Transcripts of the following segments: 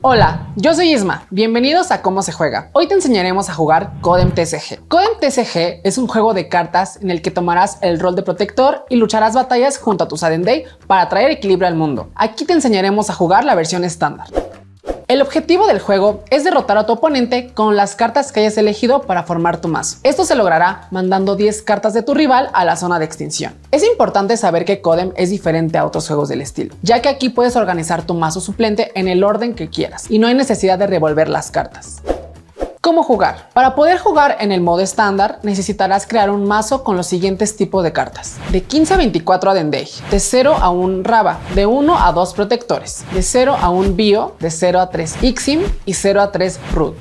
Hola, yo soy Isma, bienvenidos a Cómo se juega. Hoy te enseñaremos a jugar Codem TCG. Codem TCG es un juego de cartas en el que tomarás el rol de protector y lucharás batallas junto a tus Adendei para traer equilibrio al mundo. Aquí te enseñaremos a jugar la versión estándar. El objetivo del juego es derrotar a tu oponente con las cartas que hayas elegido para formar tu mazo. Esto se logrará mandando 10 cartas de tu rival a la zona de extinción. Es importante saber que Codem es diferente a otros juegos del estilo, ya que aquí puedes organizar tu mazo suplente en el orden que quieras y no hay necesidad de revolver las cartas. ¿Cómo jugar? Para poder jugar en el modo estándar necesitarás crear un mazo con los siguientes tipos de cartas: de 15 a 24 Adendei, de 0 a 1 Raba, de 1 a 2 protectores, de 0 a 1 Bio, de 0 a 3 Ixim y 0 a 3 Root.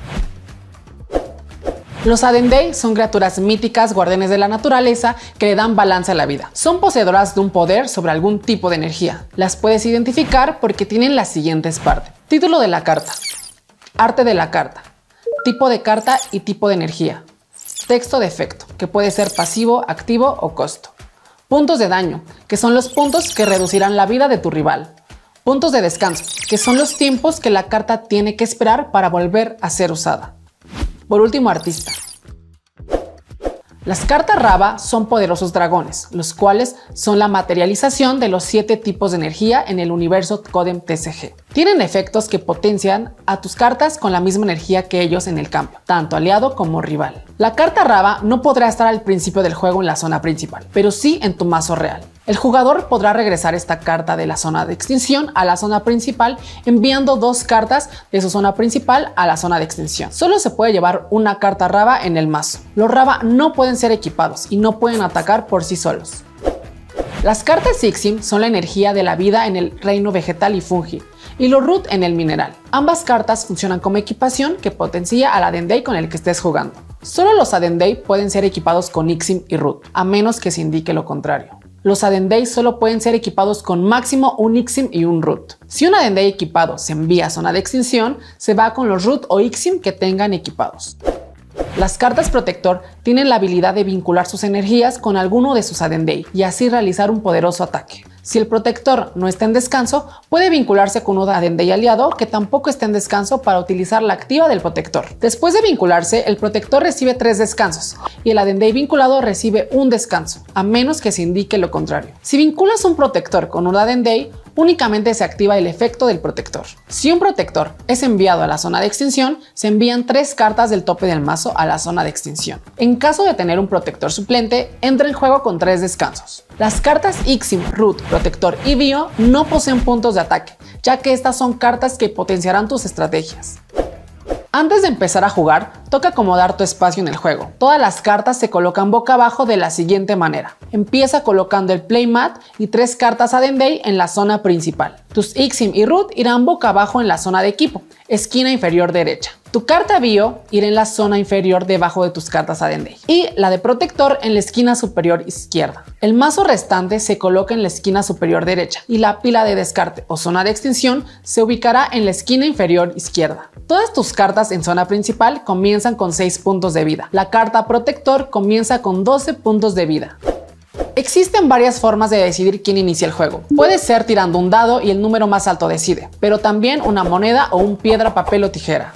Los Adendei son criaturas míticas, guardianes de la naturaleza, que le dan balance a la vida. Son poseedoras de un poder sobre algún tipo de energía. Las puedes identificar porque tienen las siguientes partes: título de la carta, arte de la carta, tipo de carta y tipo de energía, texto de efecto, que puede ser pasivo, activo o costo, puntos de daño, que son los puntos que reducirán la vida de tu rival, puntos de descanso, que son los tiempos que la carta tiene que esperar para volver a ser usada. Por último, artista. Las cartas Raba son poderosos dragones, los cuales son la materialización de los 7 tipos de energía en el universo Codem TCG. Tienen efectos que potencian a tus cartas con la misma energía que ellos en el campo, tanto aliado como rival. La carta Raba no podrá estar al principio del juego en la zona principal, pero sí en tu mazo real. El jugador podrá regresar esta carta de la zona de extinción a la zona principal enviando 2 cartas de su zona principal a la zona de extinción. Solo se puede llevar una carta Raba en el mazo. Los Raba no pueden ser equipados y no pueden atacar por sí solos. Las cartas Ixim son la energía de la vida en el reino vegetal y fungi, y los Root en el mineral. Ambas cartas funcionan como equipación que potencia al Adendei con el que estés jugando. Solo los Adendei pueden ser equipados con Ixim y Root, a menos que se indique lo contrario. Los Adendei solo pueden ser equipados con máximo un Ixim y un Root. Si un Adendei equipado se envía a zona de extinción, se va con los Root o Ixim que tengan equipados. Las cartas protector tienen la habilidad de vincular sus energías con alguno de sus Adendei y así realizar un poderoso ataque. Si el protector no está en descanso, puede vincularse con un Adendei aliado que tampoco está en descanso para utilizar la activa del protector. Después de vincularse, el protector recibe 3 descansos y el Adendei vinculado recibe un descanso, a menos que se indique lo contrario. Si vinculas un protector con un Adendei, únicamente se activa el efecto del protector. Si un protector es enviado a la zona de extinción, se envían 3 cartas del tope del mazo a la zona de extinción. En caso de tener un protector suplente, entra en juego con 3 descansos. Las cartas Ixim, Root, Protector y Bio no poseen puntos de ataque, ya que estas son cartas que potenciarán tus estrategias. Antes de empezar a jugar, toca acomodar tu espacio en el juego. Todas las cartas se colocan boca abajo de la siguiente manera. Empieza colocando el playmat y 3 cartas Adendei en la zona principal. Tus Ixim y Root irán boca abajo en la zona de equipo, esquina inferior derecha. Tu carta Bio irá en la zona inferior debajo de tus cartas Adendei y la de protector en la esquina superior izquierda. El mazo restante se coloca en la esquina superior derecha y la pila de descarte o zona de extinción se ubicará en la esquina inferior izquierda. Todas tus cartas en zona principal comienzan con 6 puntos de vida. La carta protector comienza con 12 puntos de vida. Existen varias formas de decidir quién inicia el juego. Puede ser tirando un dado y el número más alto decide, pero también una moneda o un piedra, papel o tijera.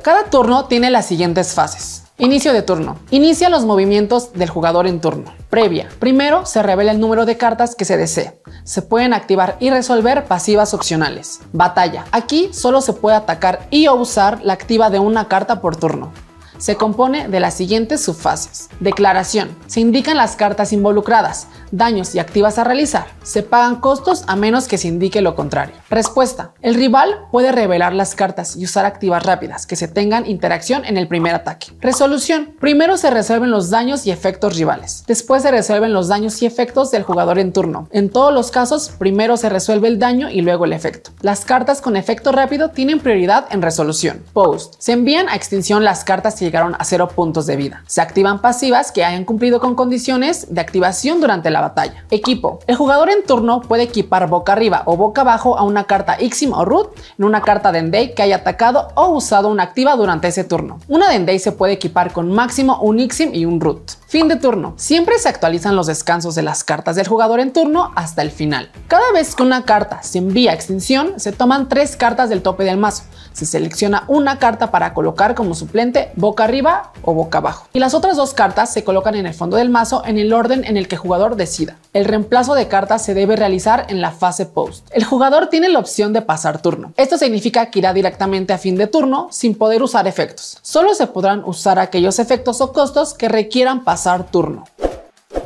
Cada turno tiene las siguientes fases. Inicio de turno. Inicia los movimientos del jugador en turno. Previa. Primero se revela el número de cartas que se desee. Se pueden activar y resolver pasivas opcionales. Batalla. Aquí solo se puede atacar y o usar la activa de una carta por turno. Se compone de las siguientes subfases. Declaración. Se indican las cartas involucradas, daños y activas a realizar. Se pagan costos a menos que se indique lo contrario. Respuesta. El rival puede revelar las cartas y usar activas rápidas que se tengan interacción en el primer ataque. Resolución. Primero se resuelven los daños y efectos rivales. Después se resuelven los daños y efectos del jugador en turno. En todos los casos, primero se resuelve el daño y luego el efecto. Las cartas con efecto rápido tienen prioridad en resolución. Post. Se envían a extinción las cartas que llegaron a 0 puntos de vida. Se activan pasivas que hayan cumplido con condiciones de activación durante la batalla. Equipo. El jugador en turno puede equipar boca arriba o boca abajo a una carta Ixim o Root en una carta Adendei que haya atacado o usado una activa durante ese turno. Una Adendei se puede equipar con máximo un Ixim y un Root. Fin de turno. Siempre se actualizan los descansos de las cartas del jugador en turno hasta el final. Cada vez que una carta se envía a extinción, se toman 3 cartas del tope del mazo. Se selecciona una carta para colocar como suplente boca arriba o boca abajo. Y las otras 2 cartas se colocan en el fondo del mazo en el orden en el que el jugador decida. El reemplazo de cartas se debe realizar en la fase post. El jugador tiene la opción de pasar turno. Esto significa que irá directamente a fin de turno sin poder usar efectos. Solo se podrán usar aquellos efectos o costos que requieran pasar turno.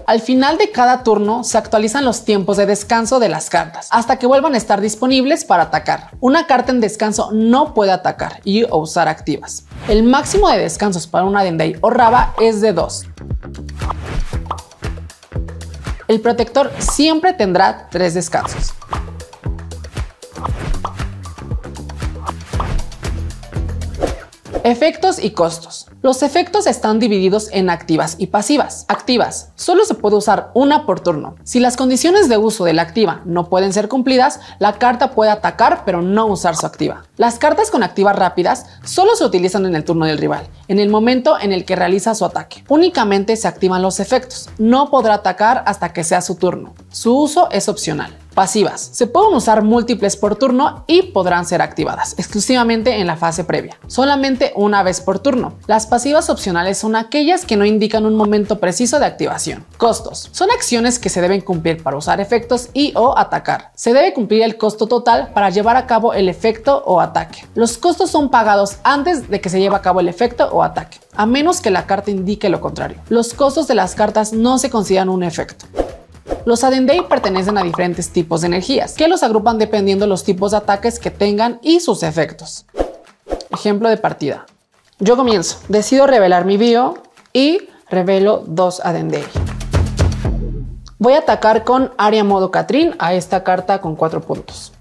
Al final de cada turno se actualizan los tiempos de descanso de las cartas hasta que vuelvan a estar disponibles para atacar. Una carta en descanso no puede atacar y o usar activas. El máximo de descansos para una Dendei o Raba es de 2. El protector siempre tendrá 3 descansos. Efectos y costos. Los efectos están divididos en activas y pasivas. Activas. Solo se puede usar una por turno. Si las condiciones de uso de la activa no pueden ser cumplidas, la carta puede atacar pero no usar su activa. Las cartas con activas rápidas solo se utilizan en el turno del rival, en el momento en el que realiza su ataque. Únicamente se activan los efectos. No podrá atacar hasta que sea su turno. Su uso es opcional. Pasivas. Se pueden usar múltiples por turno y podrán ser activadas exclusivamente en la fase previa, solamente una vez por turno. Las pasivas opcionales son aquellas que no indican un momento preciso de activación. Costos. Son acciones que se deben cumplir para usar efectos y o atacar. Se debe cumplir el costo total para llevar a cabo el efecto o ataque. Los costos son pagados antes de que se lleve a cabo el efecto o ataque, a menos que la carta indique lo contrario. Los costos de las cartas no se consideran un efecto. Los Adendei pertenecen a diferentes tipos de energías, que los agrupan dependiendo de los tipos de ataques que tengan y sus efectos. Ejemplo de partida. Yo comienzo, decido revelar mi bio y revelo 2 Adendei. Voy a atacar con Aria Modo Catrín a esta carta con 4 puntos.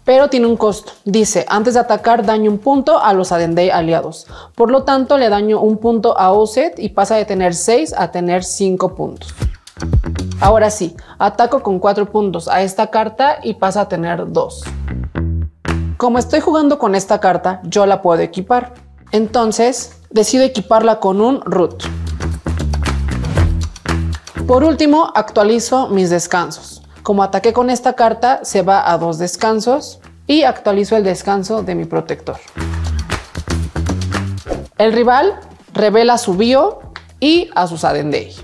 Pero tiene un costo. Dice, antes de atacar daño un punto a los Adendei aliados. Por lo tanto, le daño un punto a Ozet y pasa de tener 6 a tener 5 puntos. Ahora sí, ataco con 4 puntos a esta carta y pasa a tener 2. Como estoy jugando con esta carta, yo la puedo equipar. Entonces, decido equiparla con un Root. Por último, actualizo mis descansos. Como ataqué con esta carta, se va a 2 descansos y actualizo el descanso de mi protector. El rival revela su bio y a sus Adendei.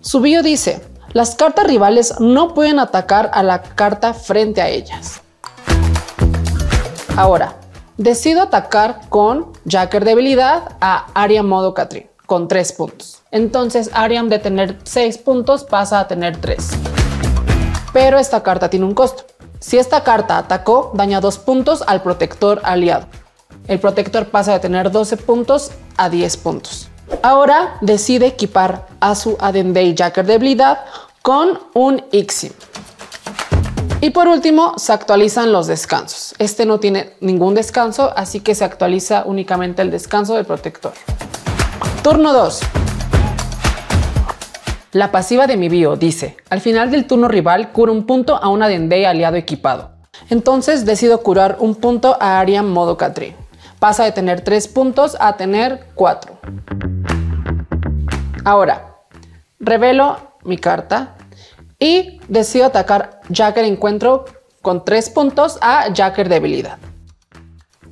Su bio dice, las cartas rivales no pueden atacar a la carta frente a ellas. Ahora, decido atacar con Jacker de habilidad a Aria Modo Catrín con 3 puntos. Entonces Ariam de tener 6 puntos pasa a tener 3. Pero esta carta tiene un costo. Si esta carta atacó, daña 2 puntos al protector aliado. El protector pasa de tener 12 puntos a 10 puntos. Ahora decide equipar a su Adendei Jacker de habilidad con un Ixim. Y por último, se actualizan los descansos. Este no tiene ningún descanso, así que se actualiza únicamente el descanso del protector. Turno 2. La pasiva de mi bio dice, al final del turno rival cura un punto a un Adendei aliado equipado. Entonces decido curar un punto a Aria Modo Catrín. Pasa de tener 3 puntos a tener 4. Ahora, revelo mi carta y decido atacar Jacker Encuentro con 3 puntos a Jacker de habilidad.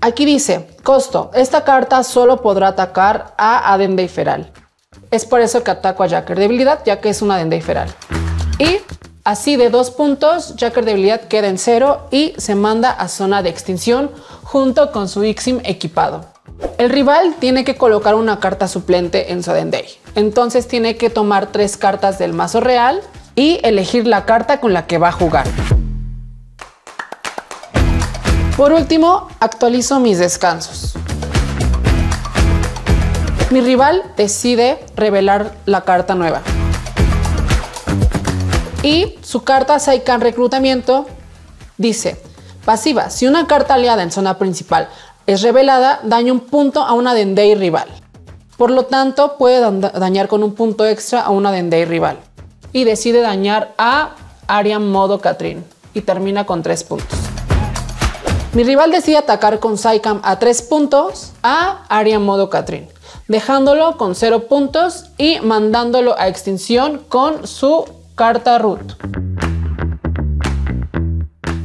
Aquí dice, costo, esta carta solo podrá atacar a Adendei Feral. Es por eso que ataco a Jacker de habilidad, ya que es una Adendei Feral. Y así de 2 puntos, Jacker de habilidad queda en 0 y se manda a zona de extinción junto con su Ixim equipado. El rival tiene que colocar una carta suplente en su Adendei. Entonces tiene que tomar 3 cartas del mazo real y elegir la carta con la que va a jugar. Por último, actualizo mis descansos. Mi rival decide revelar la carta nueva. Y su carta Saikan Reclutamiento dice, pasiva, si una carta aliada en zona principal es revelada, daña un punto a una Adendei rival. Por lo tanto, puede dañar con un punto extra a una Adendei rival. Y decide dañar a Aria Modo Catrín y termina con 3 puntos. Mi rival decide atacar con Saikan a 3 puntos a Aria Modo Catrín. dejándolo con 0 puntos y mandándolo a extinción con su carta root.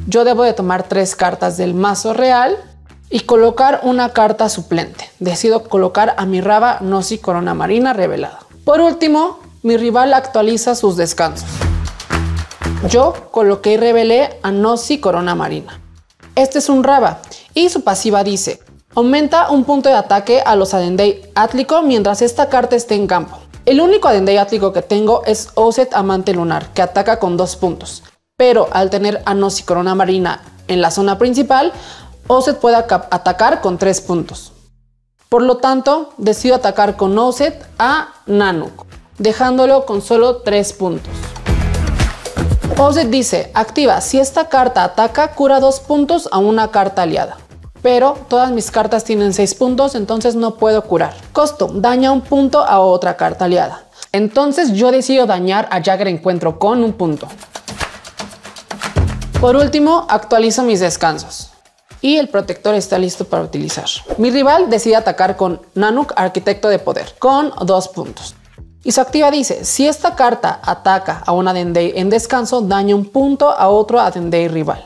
Yo debo de tomar 3 cartas del mazo real y colocar una carta suplente. Decido colocar a mi Raba Nossi Corona Marina revelada. Por último, mi rival actualiza sus descansos. Yo coloqué y revelé a Nossi Corona Marina. Este es un Raba y su pasiva dice: aumenta un punto de ataque a los Adendei Atlico mientras esta carta esté en campo. El único Adendei Atlico que tengo es Ozet Amante Lunar, que ataca con 2 puntos. Pero al tener a Nossi Corona Marina en la zona principal, Ozet puede atacar con 3 puntos. Por lo tanto, decido atacar con Ozet a Nanook, dejándolo con solo 3 puntos. Ozet dice: activa, si esta carta ataca, cura 2 puntos a una carta aliada. Pero todas mis cartas tienen 6 puntos, entonces no puedo curar. Costo: daña 1 punto a otra carta aliada. Entonces yo decido dañar a Jagger Encuentro con 1 punto. Por último, actualizo mis descansos. Y el protector está listo para utilizar. Mi rival decide atacar con Nanook, Arquitecto de Poder, con 2 puntos. Y su activa dice: si esta carta ataca a un Adendei en descanso, daña 1 punto a otro Adendei rival.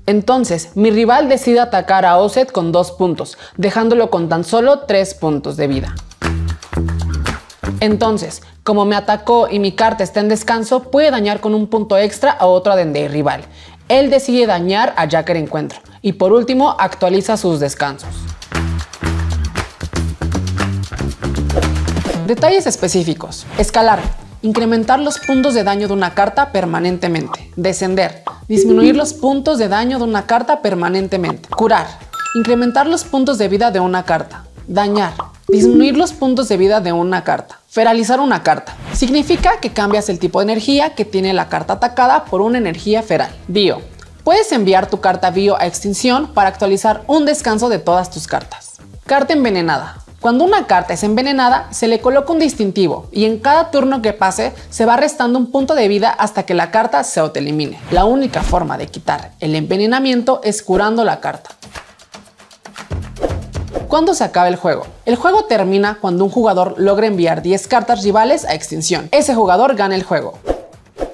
Entonces, mi rival decide atacar a Ozet con 2 puntos, dejándolo con tan solo 3 puntos de vida. Entonces, como me atacó y mi carta está en descanso, puede dañar con 1 punto extra a otro Adendei rival. Él decide dañar a Jagger Encuentro. Y por último, actualiza sus descansos. Detalles específicos. Escalar: incrementar los puntos de daño de una carta permanentemente. Descender: disminuir los puntos de daño de una carta permanentemente. Curar: incrementar los puntos de vida de una carta. Dañar: disminuir los puntos de vida de una carta. Feralizar una carta: significa que cambias el tipo de energía que tiene la carta atacada por una energía feral. Bio: puedes enviar tu carta Bio a extinción para actualizar un descanso de todas tus cartas. Carta envenenada: cuando una carta es envenenada, se le coloca un distintivo y en cada turno que pase se va restando 1 punto de vida hasta que la carta se autoelimine. La única forma de quitar el envenenamiento es curando la carta. ¿Cuándo se acaba el juego? El juego termina cuando un jugador logra enviar 10 cartas rivales a extinción. Ese jugador gana el juego.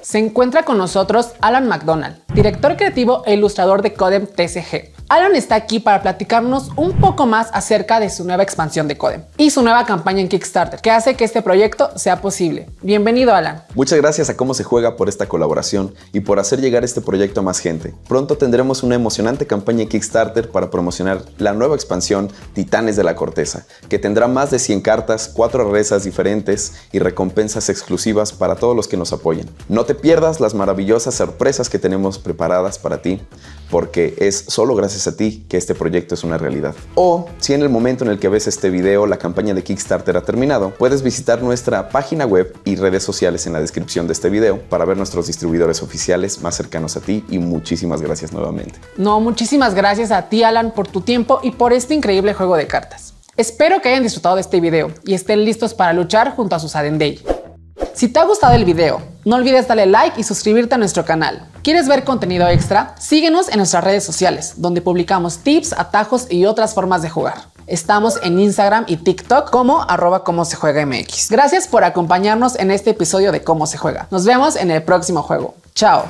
Se encuentra con nosotros Alan McDonald, director creativo e ilustrador de Codem TCG. Alan está aquí para platicarnos un poco más acerca de su nueva expansión de Codem y su nueva campaña en Kickstarter, que hace que este proyecto sea posible. Bienvenido, Alan. Muchas gracias a Cómo se Juega por esta colaboración y por hacer llegar este proyecto a más gente. Pronto tendremos una emocionante campaña en Kickstarter para promocionar la nueva expansión Titanes de la Corteza, que tendrá más de 100 cartas, 4 rarezas diferentes y recompensas exclusivas para todos los que nos apoyen. No te pierdas las maravillosas sorpresas que tenemos preparadas para ti, porque es solo gracias a ti que este proyecto es una realidad. O si en el momento en el que ves este video la campaña de Kickstarter ha terminado, puedes visitar nuestra página web y redes sociales en la descripción de este video para ver nuestros distribuidores oficiales más cercanos a ti, y muchísimas gracias nuevamente. No, muchísimas gracias a ti, Alan, por tu tiempo y por este increíble juego de cartas. Espero que hayan disfrutado de este video y estén listos para luchar junto a sus Adendei. Si te ha gustado el video, no olvides darle like y suscribirte a nuestro canal. ¿Quieres ver contenido extra? Síguenos en nuestras redes sociales, donde publicamos tips, atajos y otras formas de jugar. Estamos en Instagram y TikTok como @CómoSeJuegaMX. Gracias por acompañarnos en este episodio de Cómo se Juega. Nos vemos en el próximo juego. Chao.